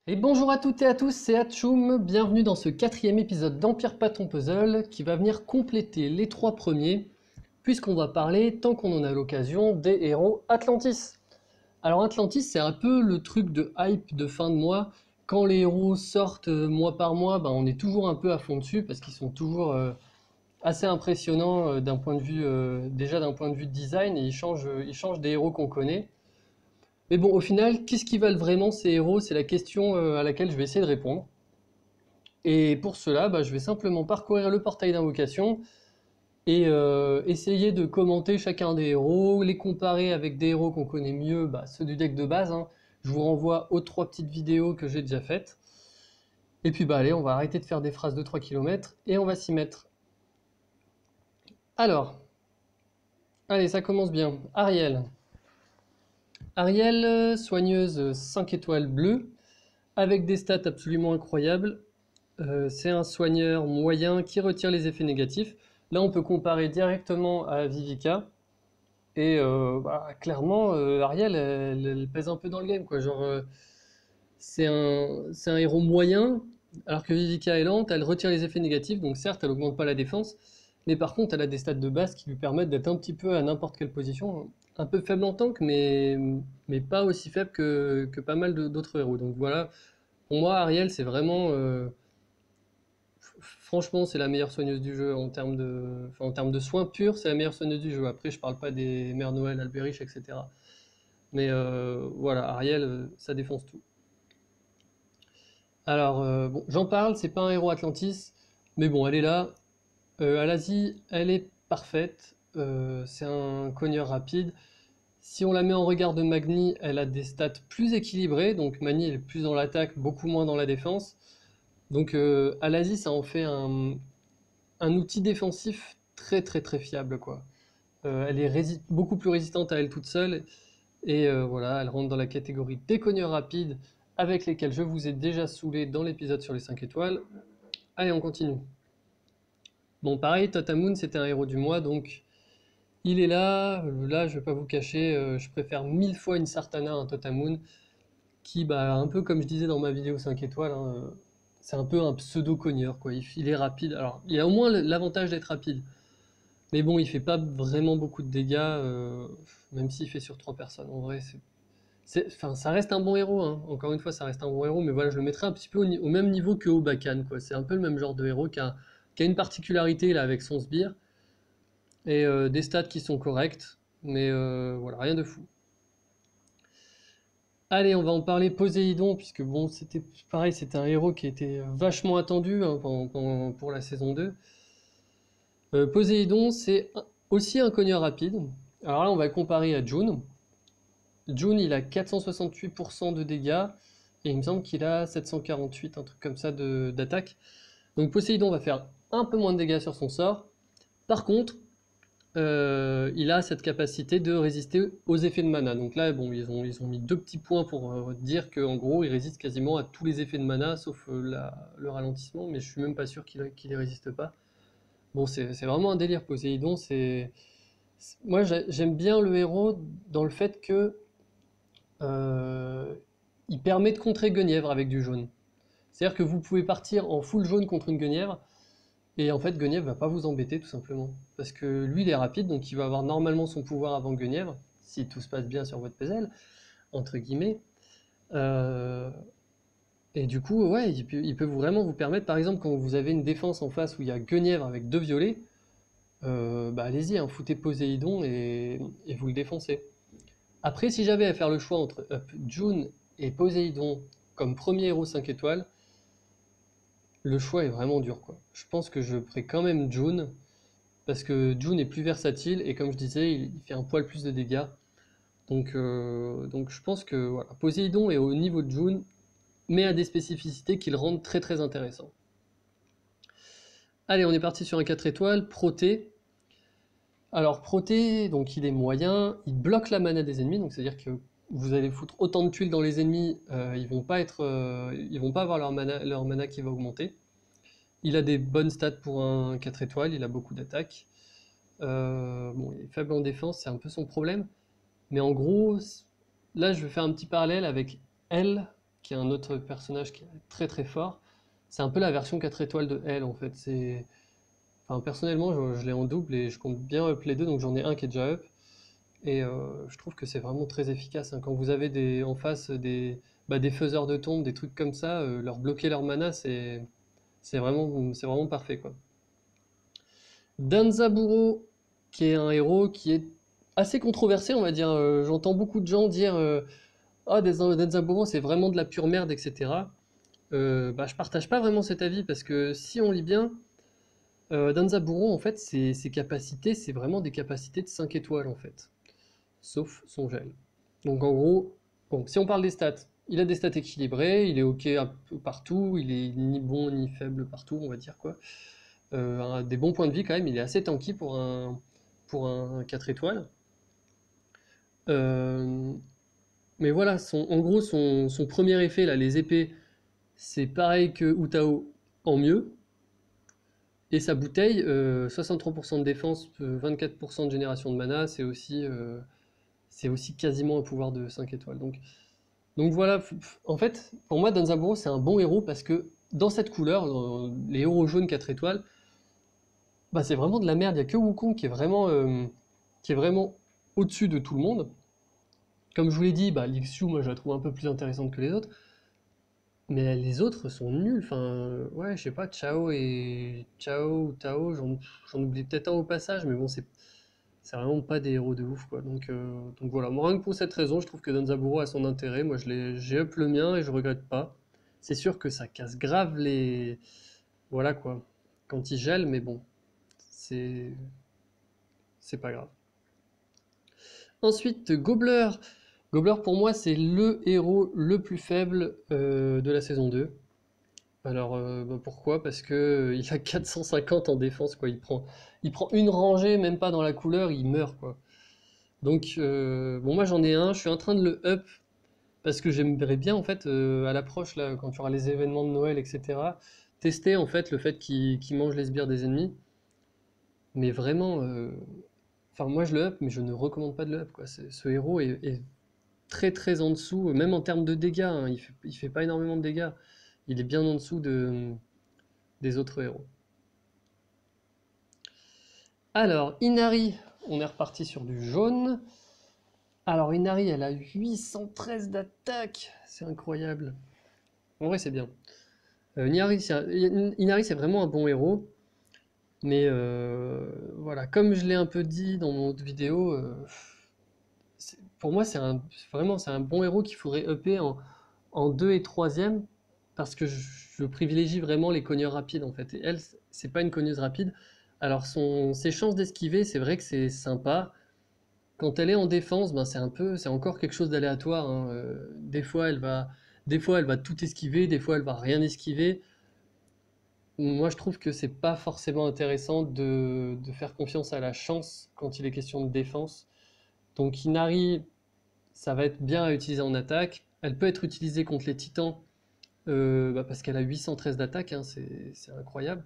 Et bonjour à toutes et à tous, c'est Hatchoum, bienvenue dans ce quatrième épisode d'Empire Patton Puzzle qui va venir compléter les trois premiers, puisqu'on va parler, tant qu'on en a l'occasion, des héros Atlantis. Alors Atlantis, c'est un peu le truc de hype de fin de mois. Quand les héros sortent mois par mois, ben, on est toujours un peu à fond dessus, parce qu'ils sont toujours assez impressionnants d'un point de vue, déjà d'un point de vue de design, et ils changent des héros qu'on connaît. Mais bon, au final, qu'est-ce qu'ils valent vraiment ces héros? C'est la question à laquelle je vais essayer de répondre. Et pour cela, bah, je vais simplement parcourir le portail d'invocation et essayer de commenter chacun des héros, les comparer avec des héros qu'on connaît mieux, bah, ceux du deck de base, hein. Je vous renvoie aux trois petites vidéos que j'ai déjà faites. Et puis bah allez, on va arrêter de faire des phrases de 3 km et on va s'y mettre. Alors, allez, ça commence bien. Ariel. Ariel, soigneuse 5 étoiles bleues, avec des stats absolument incroyables. C'est un soigneur moyen qui retire les effets négatifs. Là, on peut comparer directement à Vivica. Et bah, clairement, Ariel, elle pèse un peu dans le game, quoi. Genre, c'est un héros moyen, alors que Vivica est lente, elle retire les effets négatifs, donc certes, elle augmente pas la défense, mais par contre, elle a des stats de base qui lui permettent d'être un petit peu à n'importe quelle position. Un peu faible en tank, mais pas aussi faible que pas mal d'autres héros. Donc voilà, pour moi, Ariel, c'est vraiment franchement, c'est la meilleure soigneuse du jeu enfin, en termes de soins purs, c'est la meilleure soigneuse du jeu. Après, je parle pas des Mères Noël, Albériche, etc. Mais voilà, Ariel, ça défonce tout. Alors, bon, j'en parle, c'est pas un héros Atlantis, mais bon, elle est là. À l'Asie, elle est parfaite. C'est un cogneur rapide. Si on la met en regard de Magni, elle a des stats plus équilibrées. Donc Magni elle est plus dans l'attaque, beaucoup moins dans la défense. Donc à l'Asie, ça en fait un outil défensif très très très fiable, quoi. Elle est beaucoup plus résistante à elle toute seule, et voilà, elle rentre dans la catégorie des cogneurs rapides, avec lesquels je vous ai déjà saoulé dans l'épisode sur les 5 étoiles. Allez, on continue. Bon, pareil, Totamoon, c'était un héros du mois, donc il est là. Là, je vais pas vous cacher, je préfère 1000 fois une Sartana à un Totamoon, qui, bah, un peu comme je disais dans ma vidéo 5 étoiles, hein, c'est un peu un pseudo-cogneur, quoi. Il est rapide. Alors, il a au moins l'avantage d'être rapide. Mais bon, il fait pas vraiment beaucoup de dégâts, même s'il fait sur 3 personnes. En vrai, enfin, ça reste un bon héros, hein. Encore une fois, ça reste un bon héros, mais voilà, je le mettrais un petit peu au même niveau que Obakan, quoi. C'est un peu le même genre de héros qui a une particularité là avec son sbire et des stats qui sont correctes, mais voilà, rien de fou. Allez, on va en parler Poséidon, puisque bon, c'était pareil, c'était un héros qui était vachement attendu, hein, pour la saison 2. Poséidon, aussi un cogneur rapide. Alors là, on va le comparer à June. June, il a 468% de dégâts, et il me semble qu'il a 748, un truc comme ça d'attaque. Donc Poséidon va faire un peu moins de dégâts sur son sort. Par contre, il a cette capacité de résister aux effets de mana. Donc là, bon, ils ont mis deux petits points pour dire qu'en gros, il résiste quasiment à tous les effets de mana, sauf le ralentissement, mais je suis même pas sûr qu'il les résiste pas. Bon, c'est vraiment un délire, Poséidon. Moi, j'aime bien le héros dans le fait que euh, il permet de contrer Guenièvre avec du jaune. C'est-à-dire que vous pouvez partir en full jaune contre une Guenièvre, et en fait, Guenièvre va pas vous embêter tout simplement. Parce que lui, il est rapide, donc il va avoir normalement son pouvoir avant Guenièvre, si tout se passe bien sur votre puzzle, entre guillemets. Euh, et du coup, ouais, il peut vraiment vous permettre, par exemple, quand vous avez une défense en face où il y a Guenièvre avec deux violets, bah allez-y, hein, foutez Poséidon et vous le défoncez. Après, si j'avais à faire le choix entre June et Poséidon comme premier héros 5 étoiles, le choix est vraiment dur, quoi. Je pense que je ferai quand même June, parce que June est plus versatile, et comme je disais, il fait un poil plus de dégâts. Donc je pense que voilà, Poséidon est au niveau de June, mais a des spécificités qui le rendent très très intéressant. Allez, on est parti sur un 4 étoiles, Proté. Alors Proté, donc il est moyen, il bloque la mana des ennemis, donc c'est-à-dire que vous allez foutre autant de tuiles dans les ennemis, ils vont pas avoir leur mana qui va augmenter. Il a des bonnes stats pour un 4 étoiles, il a beaucoup d'attaques. Bon, il est faible en défense, c'est un peu son problème. Mais en gros, là, je vais faire un petit parallèle avec elle qui est un autre personnage qui est très très fort. C'est un peu la version 4 étoiles de elle en fait. Enfin, personnellement, je l'ai en double et je compte bien up les deux, donc j'en ai un qui est déjà up. Et je trouve que c'est vraiment très efficace, hein. Quand vous avez en face des faiseurs de tombes, des trucs comme ça, leur bloquer leur mana, c'est vraiment parfait, quoi. Danzaburo, qui est un héros qui est assez controversé, on va dire. J'entends beaucoup de gens dire ah, Danzaburo, c'est vraiment de la pure merde, etc. Je partage pas vraiment cet avis parce que si on lit bien, Danzaburo, en fait, ses capacités, c'est vraiment des capacités de 5 étoiles, en fait. Sauf son gel. Donc en gros, bon, si on parle des stats, il a des stats équilibrées, il est ok un peu partout, il est ni bon ni faible partout, on va dire quoi. Des bons points de vie quand même, il est assez tanky pour un 4 étoiles. Euh, mais voilà, en gros, son premier effet, là, les épées, c'est pareil que Utao en mieux. Et sa bouteille, 63% de défense, 24% de génération de mana, c'est aussi quasiment un pouvoir de 5 étoiles. Donc voilà, en fait, pour moi, Danzaburo, c'est un bon héros parce que dans cette couleur, dans les héros jaunes 4 étoiles, bah, c'est vraiment de la merde. Il n'y a que Wukong qui est vraiment au-dessus de tout le monde. Comme je vous l'ai dit, bah, Lixu, moi, je la trouve un peu plus intéressante que les autres. Mais les autres sont nuls. Enfin, ouais, je sais pas, Chao ou Tao, j'en oublie peut-être un au passage, mais bon, c'est vraiment pas des héros de ouf, quoi. Donc voilà, moi, rien que pour cette raison, je trouve que Danzaburo a son intérêt. Moi, j'ai up le mien et je regrette pas. C'est sûr que ça casse grave les. Voilà, quoi. Quand il gèle, mais bon, c'est c'est pas grave. Ensuite, Gobbler. Gobbler, pour moi, c'est le héros le plus faible de la saison 2. Alors, pourquoi? Parce que il a 450 en défense, quoi. Il prend une rangée, même pas dans la couleur, il meurt, quoi. Donc, bon, moi j'en ai un, je suis en train de le up parce que j'aimerais bien, en fait, à l'approche, là, quand tu auras les événements de Noël, etc., tester, en fait, le fait qu'il mange les sbires des ennemis. Mais vraiment, enfin, moi je le up, mais je ne recommande pas de le up, quoi. Ce héros est très très en dessous, même en termes de dégâts, hein, il fait pas énormément de dégâts. Il est bien en dessous des autres héros. Alors, Inari, on est reparti sur du jaune. Alors, Inari, elle a 813 d'attaque. C'est incroyable. En vrai, c'est bien. Inari, c'est vraiment un bon héros. Mais voilà, comme je l'ai un peu dit dans mon autre vidéo, pour moi, vraiment, c'est un bon héros qu'il faudrait upper en 2 et 3e parce que je privilégie vraiment les cogneurs rapides en fait. Et elle, c'est pas une cogneuse rapide. Alors ses chances d'esquiver, c'est vrai que c'est sympa. Quand elle est en défense, ben c'est encore quelque chose d'aléatoire, hein. Des fois elle va tout esquiver, des fois elle va rien esquiver. Moi je trouve que c'est pas forcément intéressant de faire confiance à la chance quand il est question de défense. Donc Inari, ça va être bien à utiliser en attaque. Elle peut être utilisée contre les titans parce qu'elle a 813 d'attaque, hein, c'est incroyable.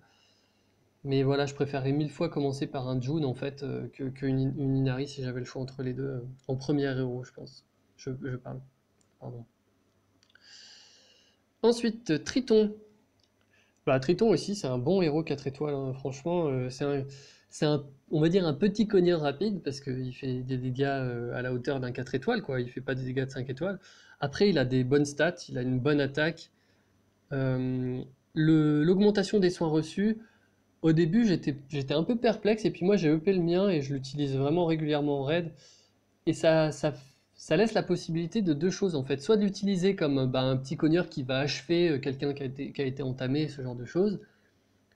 Mais voilà, je préférerais 1000 fois commencer par un June en fait qu'une Inari si j'avais le choix entre les deux. En premier héros, je pense. Je parle. Pardon. Ensuite, Triton. Bah, Triton aussi, c'est un bon héros 4 étoiles, hein. Franchement, on va dire un petit cogneur rapide parce qu'il fait des dégâts à la hauteur d'un 4 étoiles, quoi. Il fait pas des dégâts de 5 étoiles. Après, il a des bonnes stats, il a une bonne attaque. Euh, L'augmentation des soins reçus, au début, j'étais un peu perplexe et puis moi j'ai upé le mien et je l'utilise vraiment régulièrement en raid. Et ça laisse la possibilité de deux choses en fait. Soit de l'utiliser comme un petit cogneur qui va achever quelqu'un qui a été entamé, ce genre de choses.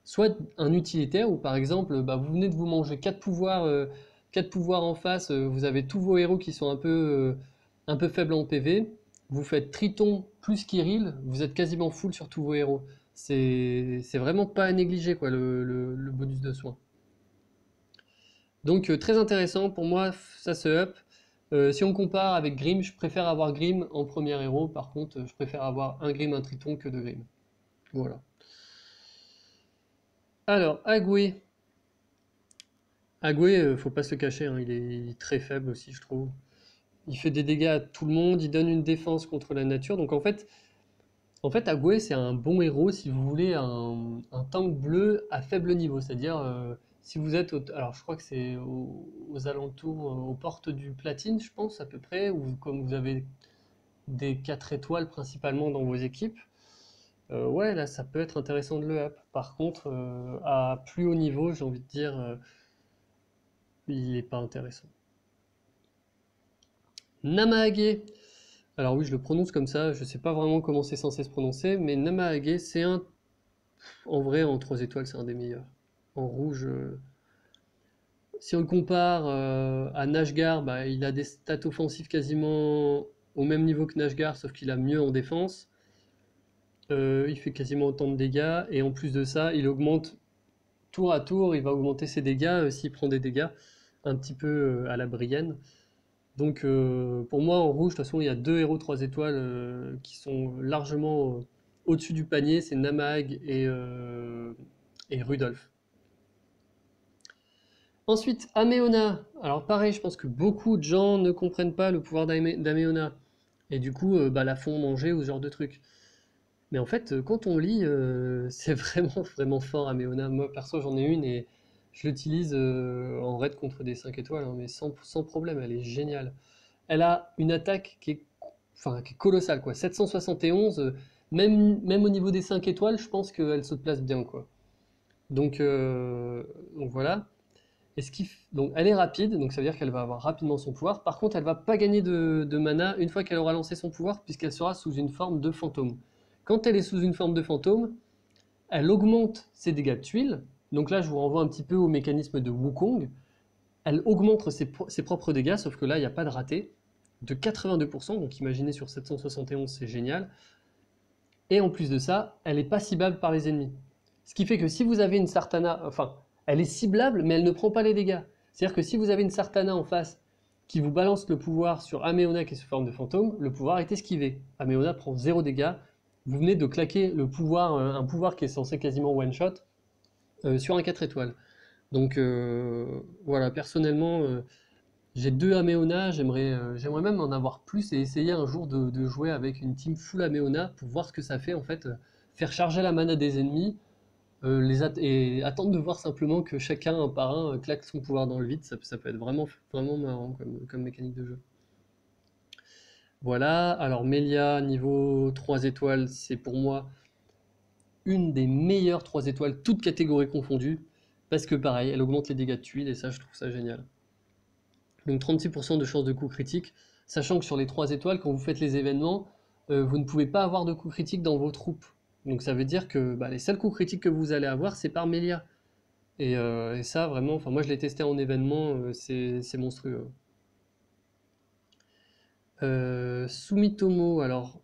Soit un utilitaire où par exemple vous venez de vous manger 4 pouvoirs en face, vous avez tous vos héros qui sont un peu faibles en PV, vous faites Triton plus Kirill, vous êtes quasiment full sur tous vos héros. C'est vraiment pas à négliger quoi le bonus de soin. Donc très intéressant, pour moi ça se up. Si on compare avec Grim, je préfère avoir Grim en premier héros, par contre je préfère avoir un Grim, un Triton que deux Grim. Voilà. Alors, Agoué. Agoué, faut pas se le cacher, hein, il est très faible aussi, je trouve. Il fait des dégâts à tout le monde, il donne une défense contre la nature. Donc en fait, En fait, Agoué, c'est un bon héros si vous voulez un tank bleu à faible niveau. C'est-à-dire, si vous êtes, alors je crois que c'est aux alentours, aux portes du platine, je pense, à peu près, ou comme vous avez des 4 étoiles principalement dans vos équipes, ouais, là, ça peut être intéressant de le up. Par contre, à plus haut niveau, j'ai envie de dire, il n'est pas intéressant. Namaage. Alors oui, je le prononce comme ça, je sais pas vraiment comment c'est censé se prononcer, mais Namaage, c'est un... En vrai, en 3 étoiles, c'est un des meilleurs. En rouge, si on le compare à Nashgar, bah, il a des stats offensives quasiment au même niveau que Nashgar, sauf qu'il a mieux en défense. Il fait quasiment autant de dégâts, et en plus de ça, il augmente tour à tour, il va augmenter ses dégâts s'il prend des dégâts, un petit peu à la Brienne. Donc pour moi, en rouge, de toute façon, il y a 2 héros 3 étoiles qui sont largement au-dessus du panier, c'est Namag et Rudolph. Ensuite, Ameona. Alors pareil, je pense que beaucoup de gens ne comprennent pas le pouvoir d'Ameona. Et du coup, bah, la font manger ou ce genre de trucs. Mais en fait, quand on lit, c'est vraiment, vraiment fort Ameona. Moi, perso, j'en ai une et je l'utilise en raid contre des 5 étoiles, hein, mais sans problème, elle est géniale. Elle a une attaque enfin, qui est colossale, quoi. 771, même au niveau des 5 étoiles, je pense qu'elle se place bien, quoi. Donc, donc voilà. Donc elle est rapide, donc ça veut dire qu'elle va avoir rapidement son pouvoir. Par contre, elle va pas gagner de mana une fois qu'elle aura lancé son pouvoir, puisqu'elle sera sous une forme de fantôme. Quand elle est sous une forme de fantôme, elle augmente ses dégâts de tuiles. Donc là, je vous renvoie un petit peu au mécanisme de Wukong. Elle augmente ses propres dégâts, sauf que là, il n'y a pas de raté, de 82%. Donc imaginez sur 771, c'est génial. Et en plus de ça, elle est pas ciblable par les ennemis. Ce qui fait que si vous avez une Sartana, enfin, elle est ciblable, mais elle ne prend pas les dégâts. C'est-à-dire que si vous avez une Sartana en face qui vous balance le pouvoir sur Ameona qui est sous forme de fantôme, le pouvoir est esquivé. Ameona prend 0 dégâts. Vous venez de claquer le pouvoir, un pouvoir qui est censé quasiment one-shot sur un 4 étoiles. Donc voilà, personnellement, j'ai 2 Ameona, j'aimerais même en avoir plus et essayer un jour de jouer avec une team full Ameona pour voir ce que ça fait en fait, faire charger la mana des ennemis et attendre de voir simplement que chacun un par un claque son pouvoir dans le vide, ça peut être vraiment, vraiment marrant comme mécanique de jeu. Voilà, alors Melia niveau 3 étoiles, c'est pour moi une des meilleures 3 étoiles, toutes catégories confondues, parce que pareil, elle augmente les dégâts de tuiles et ça je trouve ça génial. Donc 36% de chance de coup critique, sachant que sur les 3 étoiles, quand vous faites les événements, vous ne pouvez pas avoir de coup critique dans vos troupes. Donc ça veut dire que bah, les seuls coups critiques que vous allez avoir, c'est par Melia. Et ça, vraiment, enfin moi je l'ai testé en événement, c'est monstrueux. Sumitomo, alors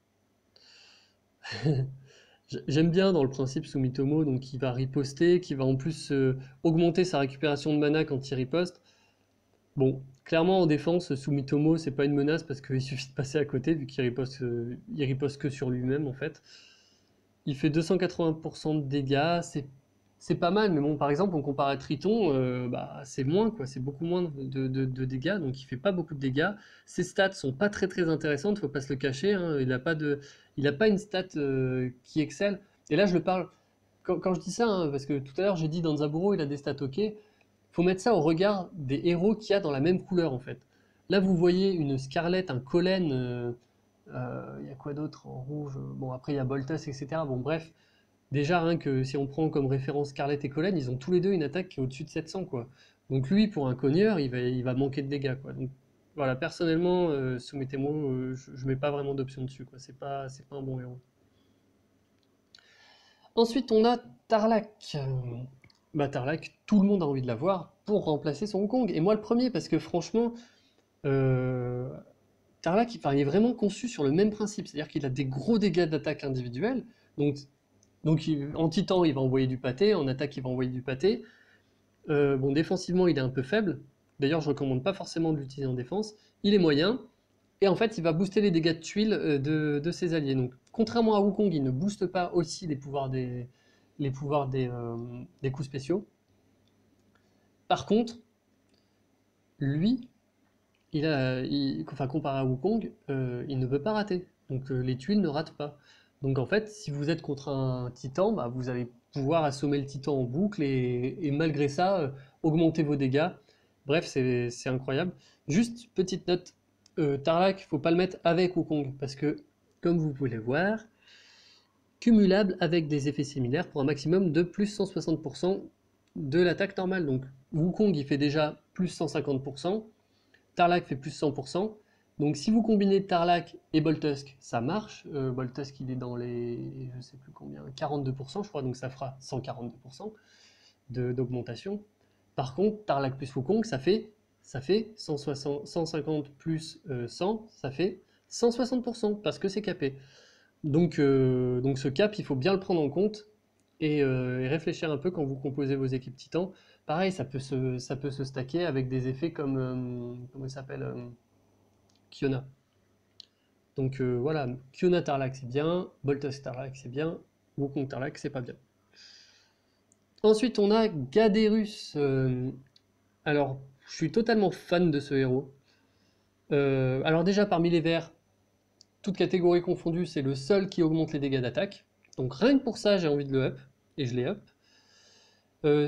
j'aime bien dans le principe Sumitomo, donc il va riposter, qui va en plus augmenter sa récupération de mana quand il riposte. Bon, clairement en défense, Sumitomo, c'est pas une menace parce qu'il suffit de passer à côté vu il riposte que sur lui-même en fait. Il fait 280% de dégâts, c'est pas mal, mais bon, par exemple, on compare à Triton, bah, c'est moins quoi, c'est beaucoup moins de dégâts, donc il fait pas beaucoup de dégâts. Ses stats sont pas très très intéressantes, faut pas se le cacher, hein, il a pas une stat qui excelle. Et là, je le parle, quand je dis ça, hein, parce que tout à l'heure j'ai dit dans Zaburo, il a des stats ok, faut mettre ça au regard des héros qu'il y a dans la même couleur en fait. Là, vous voyez une Scarlet, un Collen, il y a quoi d'autre en rouge? Bon, après il y a Boltas, etc. Bon, bref, déjà rien que si on prend comme référence Scarlet et Collen, ils ont tous les deux une attaque qui est au-dessus de 700 quoi. Donc lui, pour un cogneur, il va manquer de dégâts quoi. Donc voilà, personnellement, soumettez-moi, je mets pas vraiment d'option dessus quoi. C'est pas un bon héros. Ensuite, on a Tarlac. Bah, Tarlac, tout le monde a envie de l'avoir pour remplacer son Kong. Et moi le premier, parce que franchement, euh, Tarlac, enfin, il est vraiment conçu sur le même principe. C'est-à-dire qu'il a des gros dégâts d'attaque individuels. Donc en titan, il va envoyer du pâté. En attaque, il va envoyer du pâté. Bon, défensivement, il est un peu faible. D'ailleurs, je recommande pas forcément de l'utiliser en défense. Il est moyen. Et en fait, il va booster les dégâts de tuiles de ses alliés. Donc, contrairement à Wukong, il ne booste pas aussi les coups spéciaux. Par contre, lui, enfin, comparé à Wukong, il ne peut pas rater. Donc, les tuiles ne ratent pas. Donc en fait, si vous êtes contre un titan, bah, vous allez pouvoir assommer le titan en boucle et malgré ça, augmenter vos dégâts. Bref, c'est incroyable. Juste petite note, Tarlac, faut pas le mettre avec Wukong, parce que, comme vous pouvez le voir, cumulable avec des effets similaires pour un maximum de plus 160% de l'attaque normale. Donc Wukong, il fait déjà plus 150%, Tarlac fait plus 100%. Donc si vous combinez Tarlac et Boltusk, ça marche. Boltusk, il est dans les, je sais plus combien, 42%, je crois, donc ça fera 142% d'augmentation. Par contre, Tarlac plus Wukong, ça fait 160, 150 plus 100, ça fait 160%, parce que c'est capé. Donc ce cap, il faut bien le prendre en compte et réfléchir un peu quand vous composez vos équipes titans. Pareil, ça peut se stacker avec des effets comme, comment il s'appelle, Kiona. Donc voilà, Kiona Tarlac c'est bien, Boltos Tarlac c'est bien, Wukong Tarlac c'est pas bien. Ensuite on a Gaderus. Alors, je suis totalement fan de ce héros. Alors déjà parmi les verts, toutes catégories confondues, c'est le seul qui augmente les dégâts d'attaque. Donc rien que pour ça, j'ai envie de le up, et je l'ai up.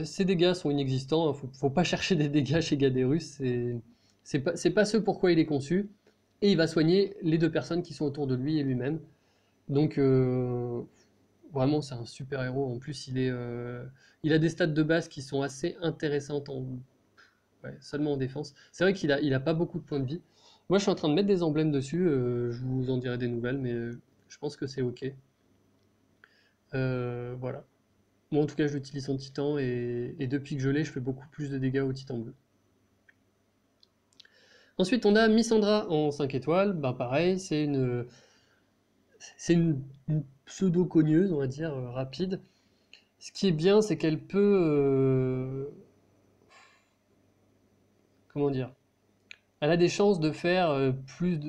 Ces dégâts sont inexistants, faut pas chercher des dégâts chez Gaderus, c'est pas ce pourquoi il est conçu, et il va soigner les deux personnes qui sont autour de lui et lui-même. Donc vraiment c'est un super héros, en plus il a des stats de base qui sont assez intéressantes, ouais, seulement en défense. C'est vrai qu'il a pas beaucoup de points de vie. Moi je suis en train de mettre des emblèmes dessus, je vous en dirai des nouvelles, mais je pense que c'est ok. Voilà. Moi, en tout cas, je l'utilise en titan et depuis que je l'ai, je fais beaucoup plus de dégâts au titan bleu. Ensuite, on a Missandra en 5 étoiles. Bah, pareil, c'est une pseudo-cogneuse, on va dire, rapide. Ce qui est bien, c'est qu'elle peut. Comment dire? Elle a des chances de faire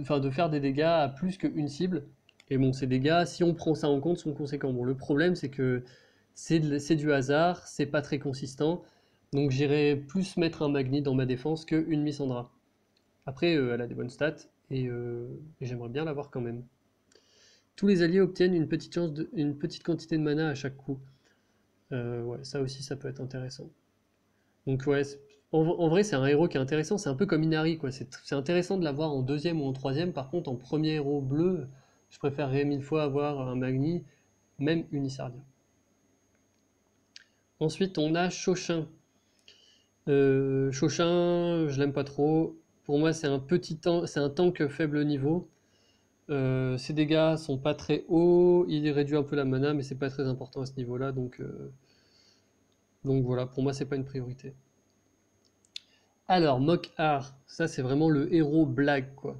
enfin, de faire des dégâts à plus qu'une cible. Et bon, ces dégâts, si on prend ça en compte, sont conséquents. Bon, le problème, c'est que c'est du hasard, c'est pas très consistant. Donc j'irai plus mettre un Magni dans ma défense qu'une Missandra. Après, elle a des bonnes stats et j'aimerais bien l'avoir quand même. Tous les alliés obtiennent une petite quantité de mana à chaque coup. Ouais, ça aussi, ça peut être intéressant. Donc ouais, en vrai, c'est un héros qui est intéressant. C'est un peu comme Inari, quoi. C'est intéressant de l'avoir en deuxième ou en troisième. Par contre, en premier héros bleu, je préférerais mille fois avoir un Magni, même une Isardia. Ensuite, on a Chauchin. Chauchin, je l'aime pas trop. Pour moi, c'est un tank faible niveau. Ses dégâts sont pas très hauts. Il réduit un peu la mana, mais c'est pas très important à ce niveau-là. Donc voilà, pour moi, c'est pas une priorité. Alors, Mok-Ar, ça c'est vraiment le héros blague, quoi.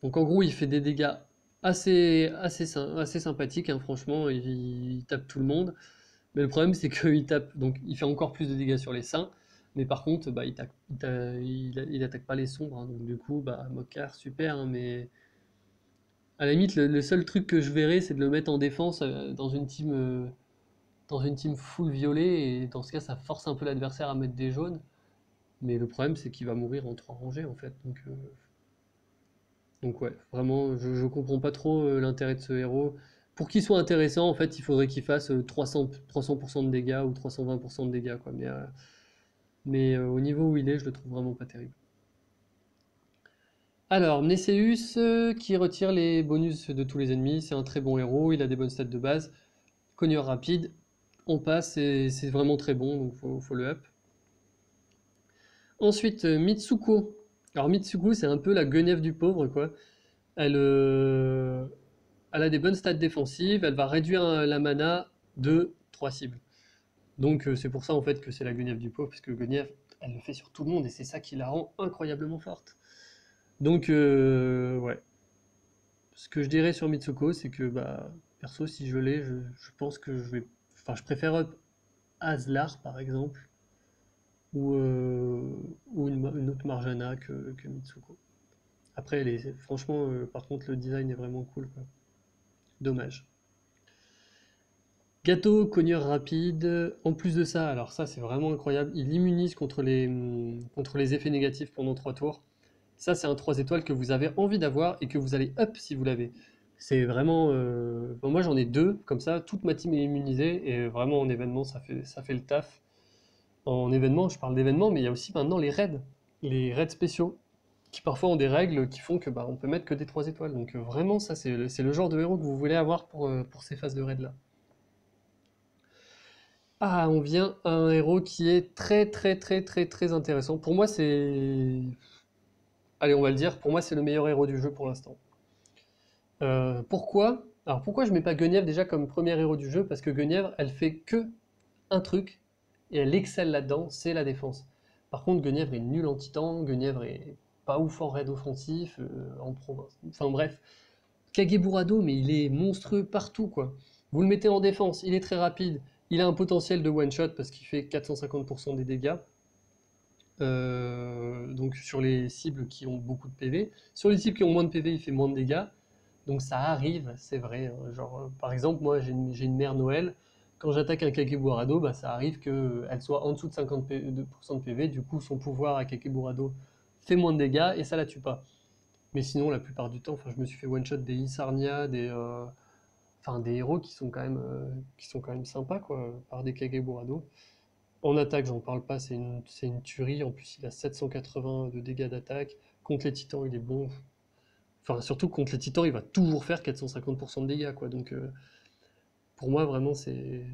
Donc en gros, il fait des dégâts assez sympathiques, hein, franchement, il tape tout le monde. Mais le problème, c'est qu'il tape, donc il fait encore plus de dégâts sur les saints, mais par contre, bah, il attaque pas les sombres, hein. Donc du coup, bah, Mokar, super, hein, mais à la limite, le seul truc que je verrais, c'est de le mettre en défense dans une team full violet, et dans ce cas, ça force un peu l'adversaire à mettre des jaunes. Mais le problème, c'est qu'il va mourir en 3 rangées, en fait. Donc ouais, vraiment, je comprends pas trop l'intérêt de ce héros. Pour qu'il soit intéressant, en fait, il faudrait qu'il fasse 300% de dégâts ou 320% de dégâts, quoi. Mais au niveau où il est, je le trouve vraiment pas terrible. Alors, Mnesseus, qui retire les bonus de tous les ennemis, c'est un très bon héros, il a des bonnes stats de base. Cogneur rapide, on passe, et c'est vraiment très bon, donc faut le up. Ensuite, Mitsuko. Alors Mitsuko, c'est un peu la guenièvre du pauvre, quoi. Elle, euh, Elle a des bonnes stats défensives, elle va réduire la mana de 3 cibles. Donc c'est pour ça en fait que c'est la Guenièvre du pauvre, parce que Guenièvre, elle le fait sur tout le monde et c'est ça qui la rend incroyablement forte. Donc ouais, ce que je dirais sur Mitsuko, c'est que bah perso si je l'ai, je pense que enfin je préfère up Aslar par exemple, ou, euh, ou une autre Marjana que Mitsuko. Après, franchement, par contre, le design est vraiment cool, quoi. Dommage. Gâteau, cogneur rapide. En plus de ça, alors ça c'est vraiment incroyable, il immunise contre les effets négatifs pendant 3 tours. Ça c'est un 3 étoiles que vous avez envie d'avoir et que vous allez up si vous l'avez. C'est vraiment... bon, moi j'en ai deux, comme ça, toute ma team est immunisée, et vraiment en événement ça fait le taf. En événement, je parle d'événements, mais il y a aussi maintenant les raids spéciaux, qui parfois ont des règles qui font que bah, on peut mettre que des 3 étoiles. Donc vraiment, ça c'est le genre de héros que vous voulez avoir pour ces phases de raid là. Ah, on vient à un héros qui est très très très très très intéressant. Pour moi, c'est... Allez, on va le dire, pour moi c'est le meilleur héros du jeu pour l'instant. Pourquoi? Alors pourquoi je mets pas Guenièvre déjà comme premier héros du jeu? Parce que Guenièvre, elle fait que un truc, et elle excelle là-dedans, c'est la défense. Par contre, Guenièvre est nul en titan, Guenièvre est pas ouf en raid offensif, en province. Enfin bref, Kageburado, mais il est monstrueux partout, quoi. Vous le mettez en défense, il est très rapide, il a un potentiel de one-shot parce qu'il fait 450% des dégâts. Donc sur les cibles qui ont beaucoup de PV. Sur les cibles qui ont moins de PV, il fait moins de dégâts. Donc ça arrive, c'est vrai, hein. Genre, par exemple, moi j'ai une mère Noël. Quand j'attaque un Kakeburado, bah, ça arrive qu'elle soit en dessous de 50% de PV. Du coup, son pouvoir à Kakeburado fait moins de dégâts et ça la tue pas. Mais sinon, la plupart du temps, enfin, je me suis fait one-shot des Isarnia, enfin, des héros qui sont quand même sympas, quoi, par des Kakeburado. En attaque, j'en parle pas, c'est une tuerie. En plus, il a 780 de dégâts d'attaque. Contre les titans, il est bon. Enfin, surtout contre les titans, il va toujours faire 450% de dégâts, quoi. Donc, pour moi, vraiment, c'est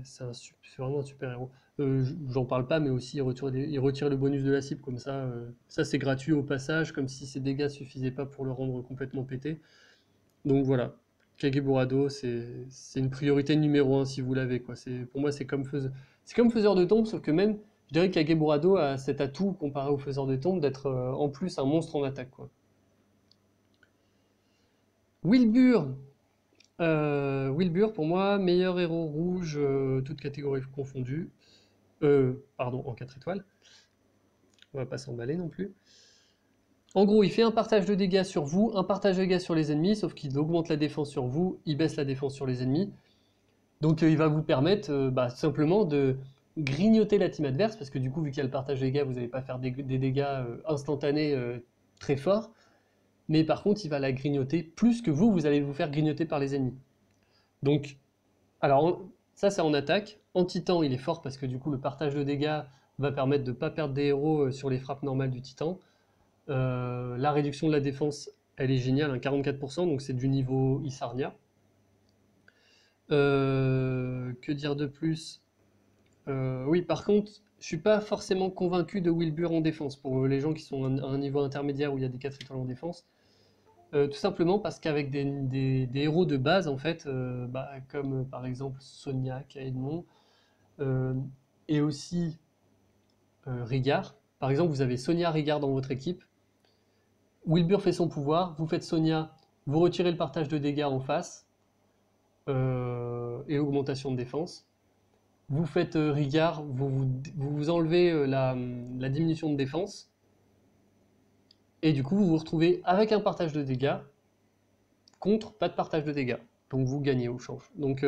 vraiment un super héros. J'en parle pas, mais aussi, il retire le bonus de la cible, comme ça. Ça, c'est gratuit au passage, comme si ses dégâts suffisaient pas pour le rendre complètement pété. Donc voilà. Kageburado, c'est une priorité numéro un si vous l'avez, quoi. Pour moi, c'est comme faiseur de tombe, sauf que même, je dirais que Kageburado a cet atout comparé au faiseur de tombe d'être en plus un monstre en attaque, quoi. Wilbur, Wilbur, pour moi, meilleur héros rouge, toutes catégories confondues. Pardon, en 4 étoiles. On va pas s'emballer non plus. En gros, il fait un partage de dégâts sur vous, un partage de dégâts sur les ennemis, sauf qu'il augmente la défense sur vous, il baisse la défense sur les ennemis. Donc il va vous permettre bah, simplement de grignoter la team adverse, parce que du coup, vu qu'il y a le partage de dégâts, vous n'allez pas faire des dégâts instantanés très forts. Mais par contre, il va la grignoter plus que vous allez vous faire grignoter par les ennemis. Donc alors, ça, c'est en attaque. En titan, il est fort parce que du coup, le partage de dégâts va permettre de ne pas perdre des héros sur les frappes normales du titan. La réduction de la défense, elle est géniale, hein, 44%, donc c'est du niveau Isarnia. Que dire de plus? Oui, par contre, je suis pas forcément convaincu de Wilbur en défense. Pour les gens qui sont à un niveau intermédiaire où il y a des 4 étoiles en défense, tout simplement parce qu'avec des héros de base, en fait, bah, comme par exemple Sonia, Kaedmon, euh, et aussi Rigard. Par exemple, vous avez Sonia Rigard dans votre équipe. Wilbur fait son pouvoir, vous faites Sonia, vous retirez le partage de dégâts en face et augmentation de défense. Vous faites Rigard, vous enlevez la diminution de défense et du coup vous vous retrouvez avec un partage de dégâts contre pas de partage de dégâts. Donc vous gagnez au change. Donc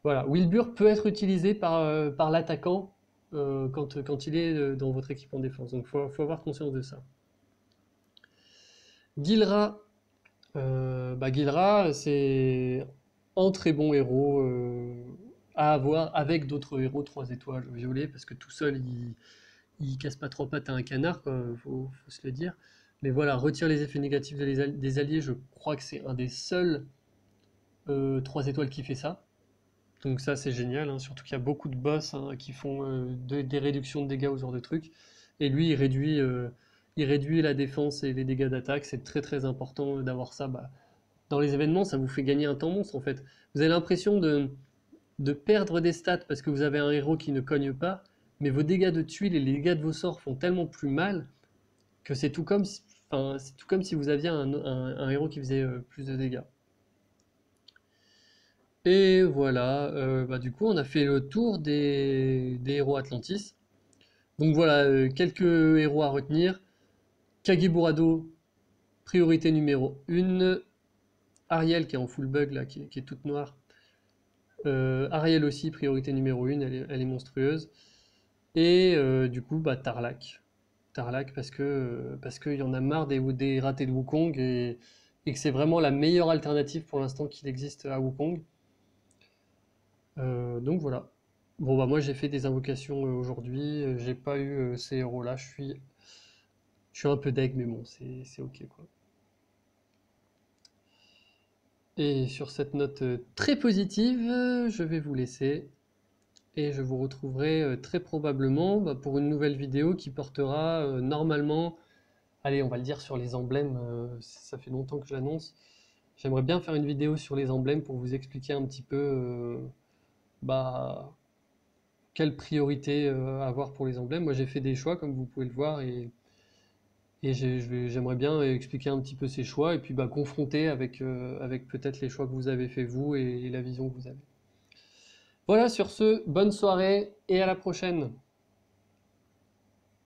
voilà, Wilbur peut être utilisé par l'attaquant quand il est dans votre équipe en défense. Donc faut avoir conscience de ça. Gilra, bah Gilra, c'est un très bon héros à avoir avec d'autres héros 3 étoiles violets, parce que tout seul, il casse pas 3 pattes à un canard, quoi, faut se le dire. Mais voilà, retire les effets négatifs des alliés, je crois que c'est un des seuls 3 étoiles qui fait ça. Donc ça, c'est génial, hein, surtout qu'il y a beaucoup de boss hein, qui font des réductions de dégâts ou ce genre de trucs. Et lui, il réduit la défense et les dégâts d'attaque. C'est très très important d'avoir ça. Bah, dans les événements, ça vous fait gagner un temps monstre en fait. Vous avez l'impression de perdre des stats parce que vous avez un héros qui ne cogne pas, mais vos dégâts de tuiles et les dégâts de vos sorts font tellement plus mal que c'est tout comme si, enfin, c'est tout comme si vous aviez un héros qui faisait plus de dégâts. Et voilà, bah, du coup, on a fait le tour des héros Atlantis. Donc voilà, quelques héros à retenir. Kageburado, priorité numéro 1. Ariel, qui est en full bug, là, qui est toute noire. Ariel aussi, priorité numéro 1, elle est monstrueuse. Et du coup, bah, Tarlac. Tarlac parce qu'il y en a marre des ratés de Wukong et que c'est vraiment la meilleure alternative pour l'instant qu'il existe à Wukong. Donc voilà. Bon bah moi j'ai fait des invocations aujourd'hui, j'ai pas eu ces héros-là, je suis un peu deg mais bon c'est ok quoi. Et sur cette note très positive, je vais vous laisser et je vous retrouverai très probablement bah, pour une nouvelle vidéo qui portera normalement, allez on va le dire sur les emblèmes, ça fait longtemps que je l'annonce. J'aimerais bien faire une vidéo sur les emblèmes pour vous expliquer un petit peu bah, quelle priorité avoir pour les emblèmes. Moi j'ai fait des choix comme vous pouvez le voir et j'aimerais bien expliquer un petit peu ces choix et puis bah, confronter avec peut-être les choix que vous avez fait vous et la vision que vous avez. Voilà, sur ce, bonne soirée et à la prochaine.